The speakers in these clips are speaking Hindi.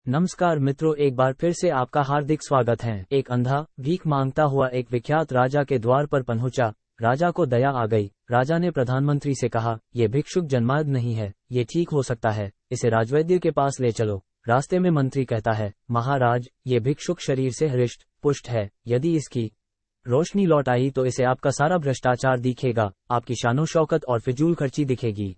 नमस्कार मित्रों, एक बार फिर से आपका हार्दिक स्वागत है। एक अंधा भीख मांगता हुआ एक विख्यात राजा के द्वार पर पहुंचा। राजा को दया आ गई। राजा ने प्रधानमंत्री से कहा, ये भिक्षुक जन्मांध नहीं है, ये ठीक हो सकता है, इसे राजवैद्य के पास ले चलो। रास्ते में मंत्री कहता है, महाराज, ये भिक्षुक शरीर से हृष्ट पुष्ट है, यदि इसकी रोशनी लौट आई तो इसे आपका सारा भ्रष्टाचार दिखेगा, आपकी शानो शौकत और फिजूल खर्ची दिखेगी,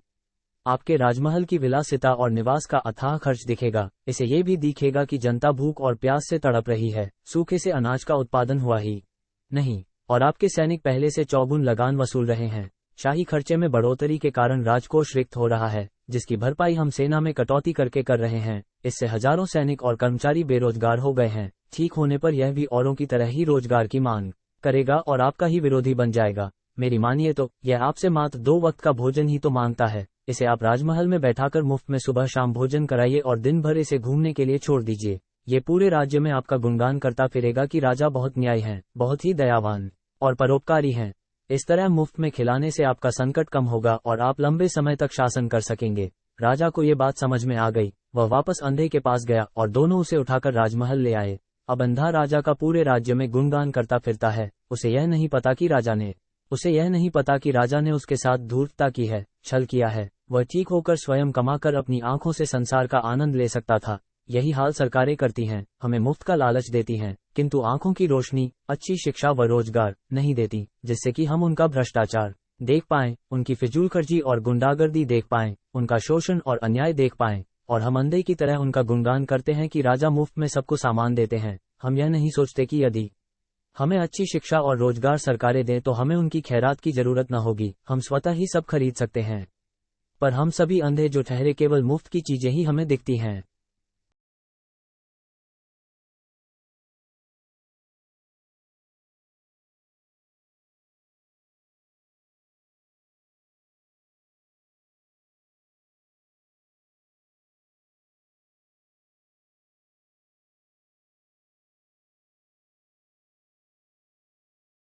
आपके राजमहल की विलासिता और निवास का अथाह खर्च दिखेगा। इसे ये भी दिखेगा कि जनता भूख और प्यास से तड़प रही है, सूखे से अनाज का उत्पादन हुआ ही नहीं, और आपके सैनिक पहले से चौगुन लगान वसूल रहे हैं। शाही खर्चे में बढ़ोतरी के कारण राजकोष रिक्त हो रहा है, जिसकी भरपाई हम सेना में कटौती करके कर रहे हैं। इससे हजारों सैनिक और कर्मचारी बेरोजगार हो गए हैं। ठीक होने पर यह भी औरों की तरह ही रोजगार की मांग करेगा और आपका ही विरोधी बन जाएगा। मेरी मानिए तो यह आपसे मात्र 2 वक्त का भोजन ही तो मांगता है। इसे आप राजमहल में बैठाकर मुफ्त में सुबह शाम भोजन कराइए और दिन भर इसे घूमने के लिए छोड़ दीजिए। ये पूरे राज्य में आपका गुणगान करता फिरेगा कि राजा बहुत न्यायी हैं, बहुत ही दयावान और परोपकारी हैं। इस तरह मुफ्त में खिलाने से आपका संकट कम होगा और आप लंबे समय तक शासन कर सकेंगे। राजा को ये बात समझ में आ गई। वह वापस अंधे के पास गया और दोनों उसे उठाकर राजमहल ले आए। अब अंधा राजा का पूरे राज्य में गुणगान करता फिरता है। उसे यह नहीं पता कि राजा ने उसके साथ धूर्तता की है, छल किया है। वह ठीक होकर स्वयं कमाकर अपनी आंखों से संसार का आनंद ले सकता था। यही हाल सरकारें करती हैं, हमें मुफ्त का लालच देती हैं, किंतु आंखों की रोशनी, अच्छी शिक्षा व रोजगार नहीं देती, जिससे कि हम उनका भ्रष्टाचार देख पाएं, उनकी फिजूल खर्ची और गुंडागर्दी देख पाएं, उनका शोषण और अन्याय देख पाएं। और हम अंधे की तरह उनका गुणगान करते हैं कि राजा मुफ्त में सबको सामान देते हैं। हम यह नहीं सोचते कि यदि हमें अच्छी शिक्षा और रोजगार सरकारें दें तो हमें उनकी खैरात की जरूरत न होगी, हम स्वतः ही सब खरीद सकते हैं। पर हम सभी अंधे जो ठहरे केवल मुफ्त की चीजें ही हमें दिखती हैं।